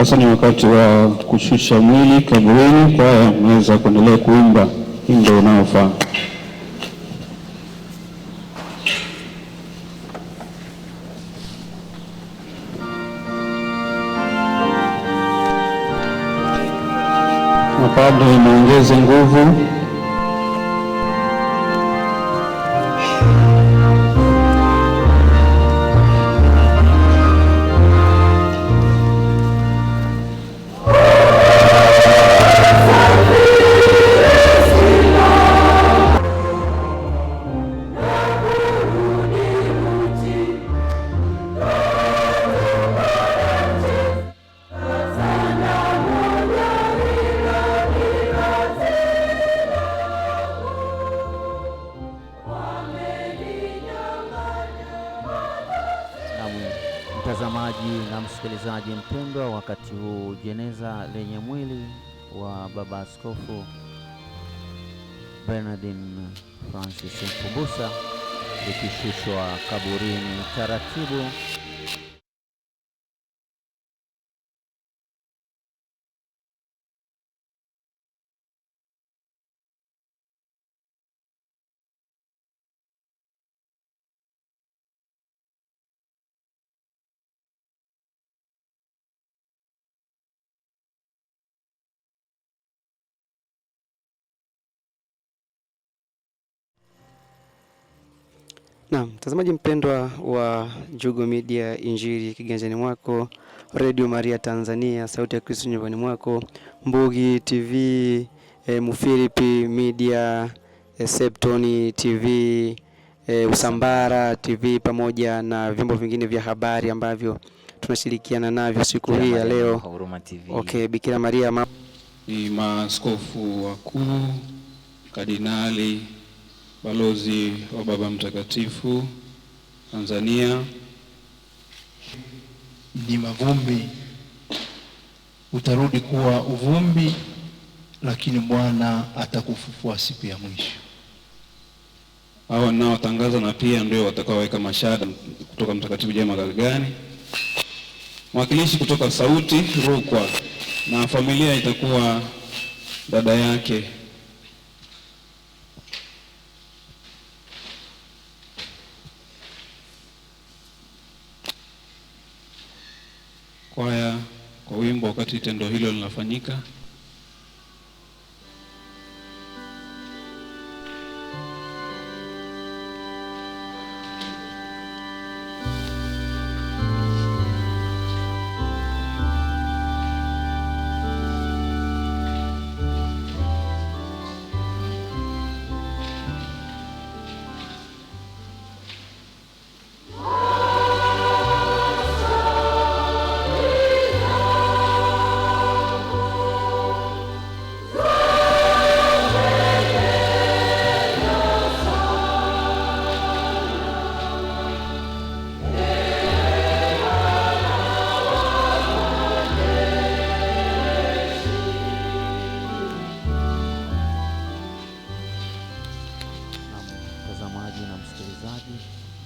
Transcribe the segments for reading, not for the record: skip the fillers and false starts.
Sasa ni wakati wa kushusha mwili kaburini. Kwaya mnaweza kuendelea kuimba wimbo unaofaa. Mapadre muongeze nguvu. Mtazamaji na msikilizaji mpendwa, wakati huu jeneza lenye mwili wa Baba Askofu Bernardine Francis Mkumbusa likishushwa kaburini taratibu. Na mtazamaji mpendwa wa Jugo Media, Injili kiganjani mwako, Radio Maria Tanzania, sauti ya Kristo nyumbani mwako, Mbugi TV, Mufilipi Media, Septoni TV, Usambara TV pamoja na vyombo vingine vya habari ambavyo tunashirikiana navyo siku hii ya leo. Okay, Bikira Maria ni maaskofu wakuu, kardinali, balozi wa Baba Mtakatifu Tanzania. Ni mavumbi, utarudi kuwa uvumbi, lakini Bwana atakufufua siku ya mwisho. Hao nao tangaza na pia ndio watakaoweka mashahada kutoka Mtakatifu Jema Galgani. Mwakilishi kutoka Sauti Rukwa, na familia itakuwa dada yake. Kwaya kwa wimbo wakati tendo hilo linafanyika.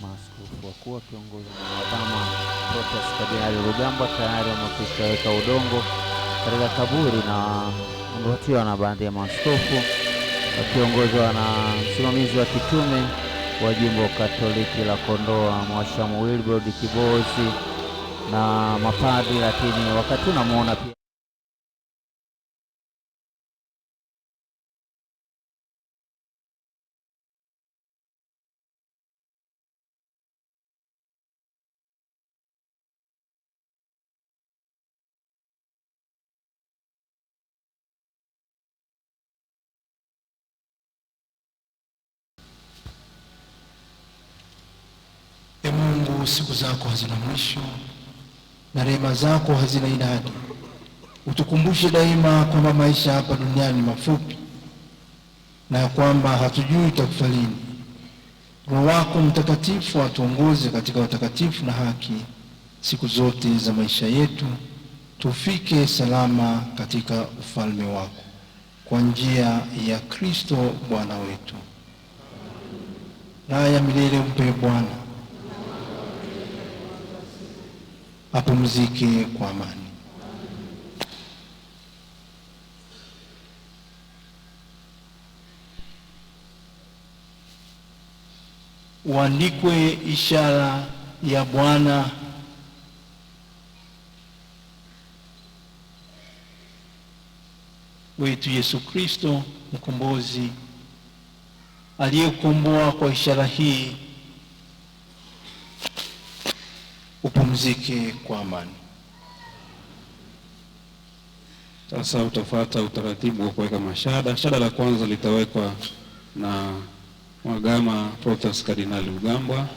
Maaskofu wakuu wakiongozwa na Mwadhama Protas Kardinali Rugambwa tayari wamekwisha udongo katika kaburi na kufuatiwa na baadhi ya maaskofu wakiongozwa na msimamizi wa kitume wa Jimbo Katoliki la Kondoa Mwashamu Wilbrod Kibozi na mapadri, lakini wakati unamuona pia Mungu, siku zako hazina mwisho na rehema zako hazina idadi. Utukumbushe daima kwamba maisha hapa duniani mafupi na kwamba hatujui itakufa lini. Roho wako Mtakatifu atuongoze katika utakatifu na haki siku zote za maisha yetu, tufike salama katika ufalme wako, kwa njia ya Kristo Bwana wetu. Raha ya milele umpe Bwana, apumzike kwa amani. uandikwe ishara ya Bwana wetu Yesu Kristo mkombozi, aliyekukomboa kwa ishara hii. Upumzike kwa amani. Sasa utafuata utaratibu wa kuweka mashada. Shada la kwanza litawekwa na Mhagama Protas Kardinali Rugambwa.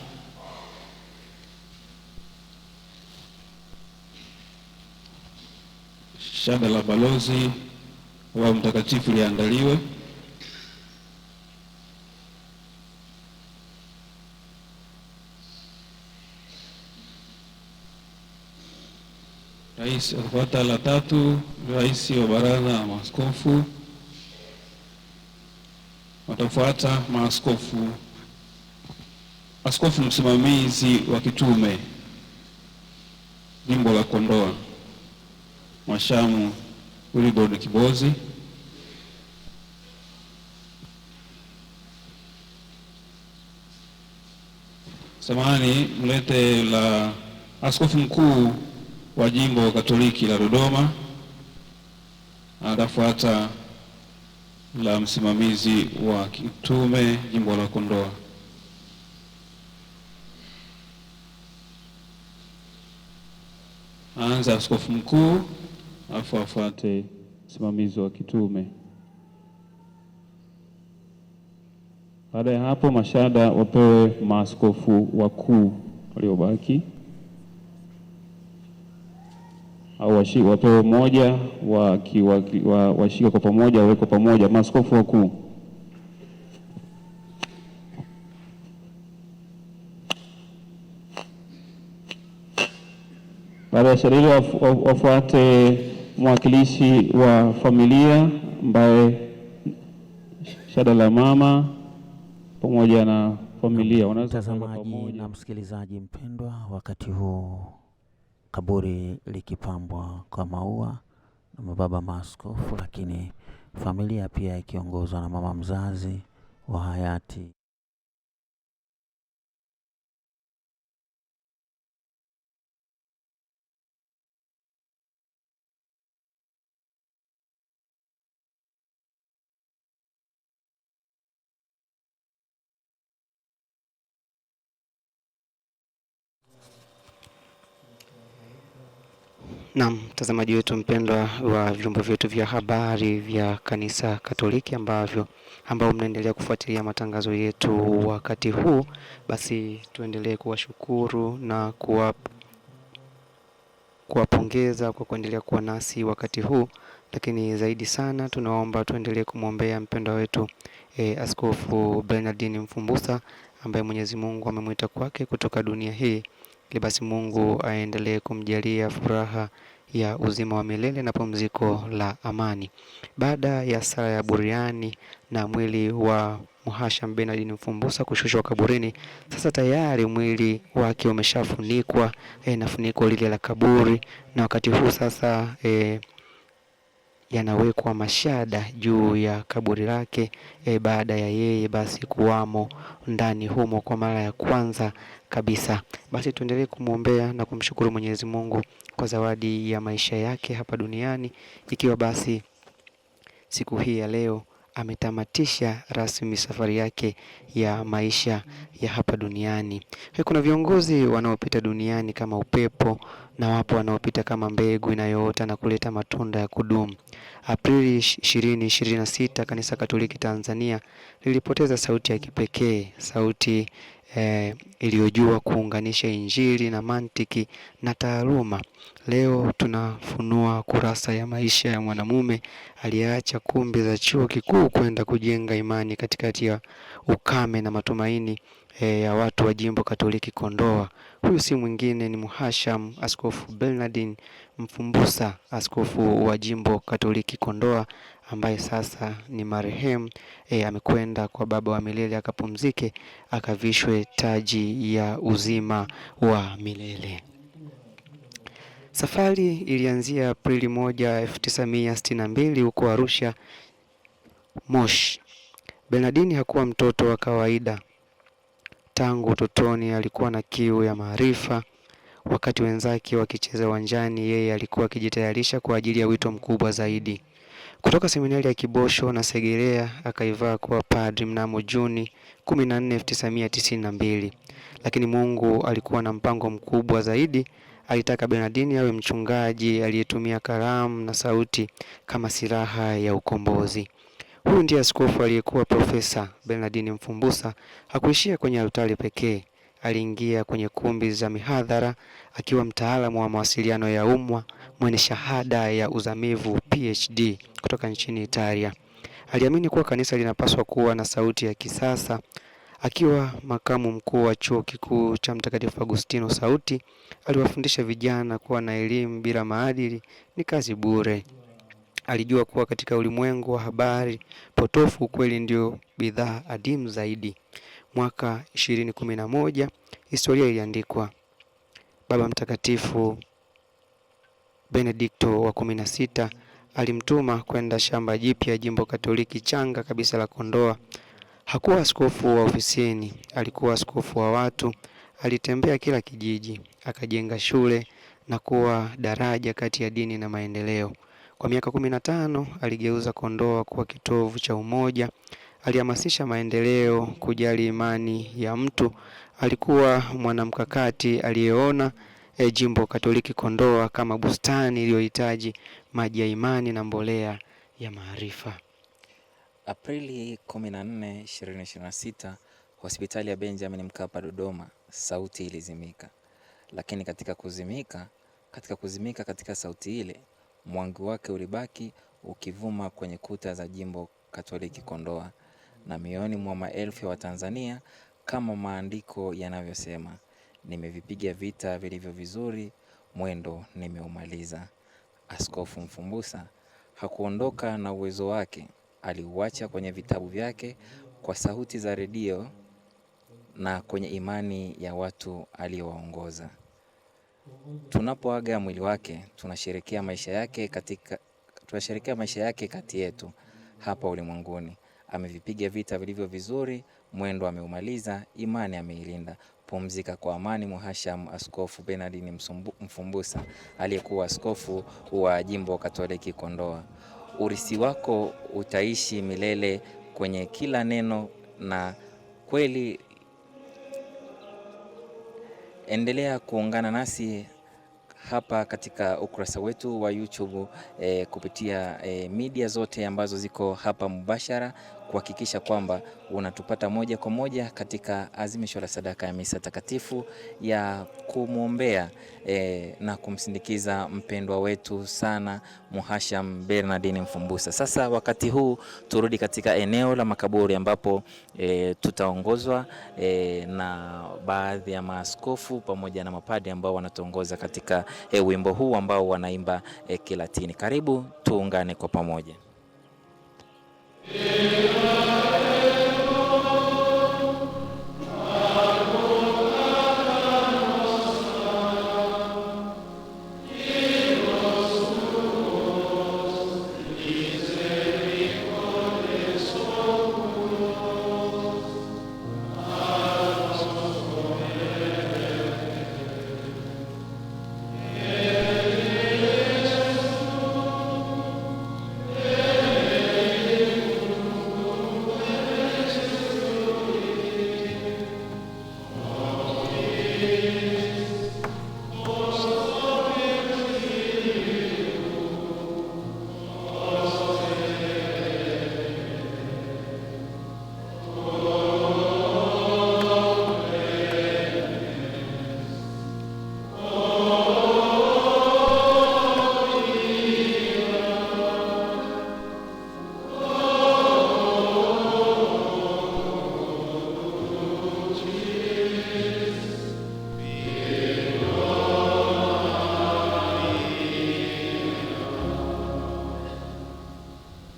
Shada la balozi wa mtakatifu liandaliwe. Rais atafuata la tatu, rais wa baraza la maaskofu. Watafuata maaskofu, askofu msimamizi wa kitume jimbo la Kondoa, Mwashamu Wilbrod Kibozi. Samahani, mlete la askofu mkuu wa jimbo Katoliki la Dodoma. Atafuata la msimamizi wa kitume jimbo la Kondoa. Aanza askofu mkuu, alafu afuate msimamizi wa kitume. Baada ya hapo, mashada wapewe maaskofu wakuu waliobaki, au wapewe moja, washika kwa pamoja, wawekwe pamoja maaskofu wakuu. Baada ya sherehe wafuate mwakilishi wa familia ambaye shada la mama pamoja na familia. Mtazamaji na msikilizaji mpendwa, wakati huu kaburi likipambwa kwa maua na mababa maaskofu, lakini familia pia ikiongozwa na mama mzazi wa hayati Naam, mtazamaji wetu mpendwa wa vyombo vyetu vya habari vya Kanisa Katoliki ambao mnaendelea kufuatilia matangazo yetu wakati huu, basi tuendelee kuwashukuru na kuwapongeza kwa kuendelea kuwa nasi wakati huu, lakini zaidi sana tunaomba tuendelee kumwombea mpendwa wetu Askofu Bernardin Mfumbusa ambaye Mwenyezi Mungu amemwita kwake kutoka dunia hii, ili basi Mungu aendelee kumjalia furaha ya uzima wa milele na pumziko la amani. Baada ya sala ya buriani na mwili wa Mhashamu Bernardin Mfumbusa kushushwa kaburini, sasa tayari mwili wake umeshafunikwa na funiko lile la kaburi, na wakati huu sasa yanawekwa mashada juu ya kaburi lake baada ya yeye basi kuwamo ndani humo kwa mara ya kwanza kabisa. Basi tuendelee kumwombea na kumshukuru Mwenyezi Mungu kwa zawadi ya maisha yake hapa duniani, ikiwa basi siku hii ya leo ametamatisha rasmi safari yake ya maisha ya hapa duniani. Kuna viongozi wanaopita duniani kama upepo, na wapo wanaopita kama mbegu inayoota na kuleta matunda ya kudumu. Aprili 2026 Kanisa Katoliki Tanzania lilipoteza sauti ya kipekee, sauti iliyojua kuunganisha Injili na mantiki na taaluma. Leo tunafunua kurasa ya maisha ya mwanamume aliyeacha kumbi za chuo kikuu kwenda kujenga imani katikati ya ukame na matumaini ya watu wa Jimbo Katoliki Kondoa. Huyu si mwingine ni Mhashamu Askofu Bernardin Mfumbusa, askofu wa Jimbo Katoliki Kondoa, ambaye sasa ni marehemu. Amekwenda kwa Baba wa milele akapumzike, akavishwe taji ya uzima wa milele. Safari ilianzia Aprili 1, 1962 huko Arusha, Moshi. Bernardin hakuwa mtoto wa kawaida. Tangu utotoni alikuwa na kiu ya maarifa. Wakati wenzake wakicheza uwanjani, yeye alikuwa akijitayarisha kwa ajili ya wito mkubwa zaidi. Kutoka seminari ya Kibosho na Segerea akaivaa kuwa padri mnamo Juni 14, 1992. Lakini Mungu alikuwa na mpango mkubwa zaidi. Alitaka Bernardini awe mchungaji aliyetumia kalamu na sauti kama silaha ya ukombozi. Huyu ndiye askofu aliyekuwa Profesa Bernardini Mfumbusa. Hakuishia kwenye altari pekee. Aliingia kwenye kumbi za mihadhara akiwa mtaalamu wa mawasiliano ya umma mwenye shahada ya uzamivu PhD kutoka nchini Italia. Aliamini kuwa kanisa linapaswa kuwa na sauti ya kisasa. Akiwa makamu mkuu wa chuo kikuu cha Mtakatifu Agustino Sauti, aliwafundisha vijana kuwa na elimu bila maadili ni kazi bure. Alijua kuwa katika ulimwengu wa habari potofu, ukweli ndio bidhaa adimu zaidi. Mwaka 2011 historia iliandikwa. Baba Mtakatifu Benedikto wa 16 alimtuma kwenda shamba jipya jimbo Katoliki changa kabisa la Kondoa. Hakuwa askofu wa ofisini, alikuwa askofu wa watu. Alitembea kila kijiji, akajenga shule na kuwa daraja kati ya dini na maendeleo. Kwa miaka 15 aligeuza Kondoa kuwa kitovu cha umoja. Alihamasisha maendeleo, kujali imani ya mtu. Alikuwa mwanamkakati aliyeona jimbo Katoliki Kondoa kama bustani iliyohitaji maji ya imani na mbolea ya maarifa. Aprili 14, 2026, hospitali ya Benjamin Mkapa Dodoma, sauti ilizimika. Lakini katika kuzimika katika sauti ile, mwanga wake ulibaki ukivuma kwenye kuta za jimbo Katoliki Kondoa na mioyoni mwa maelfu ya Watanzania, kama maandiko yanavyosema: nimevipiga vita vilivyo vizuri, mwendo nimeumaliza. Askofu Mfumbusa hakuondoka na uwezo wake, aliuacha kwenye vitabu vyake, kwa sauti za redio na kwenye imani ya watu aliowaongoza. Tunapoaga mwili wake, tunasherehekea maisha yake kati yetu hapa ulimwenguni. Amevipiga vita vilivyo vizuri, mwendo ameumaliza, imani ameilinda. Pumzika kwa amani Mhashamu Askofu Bernardini Mfumbusa, aliyekuwa askofu wa jimbo Katoliki Kondoa. Urithi wako utaishi milele kwenye kila neno na kweli. Endelea kuungana nasi hapa katika ukurasa wetu wa YouTube kupitia media zote ambazo ziko hapa mubashara, kuhakikisha kwamba unatupata moja kwa moja katika azimisho la sadaka ya misa takatifu ya kumwombea na kumsindikiza mpendwa wetu sana Mhashamu Bernardini Mfumbusa. Sasa wakati huu turudi katika eneo la makaburi ambapo tutaongozwa na baadhi ya maaskofu pamoja na mapadi ambao wanatuongoza katika wimbo huu ambao wanaimba Kilatini. Karibu tuungane kwa pamoja.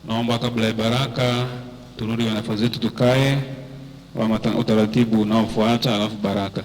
Naomba kabla ya baraka turudi wanafunzi wetu tukae wa utaratibu unaofuata, alafu baraka.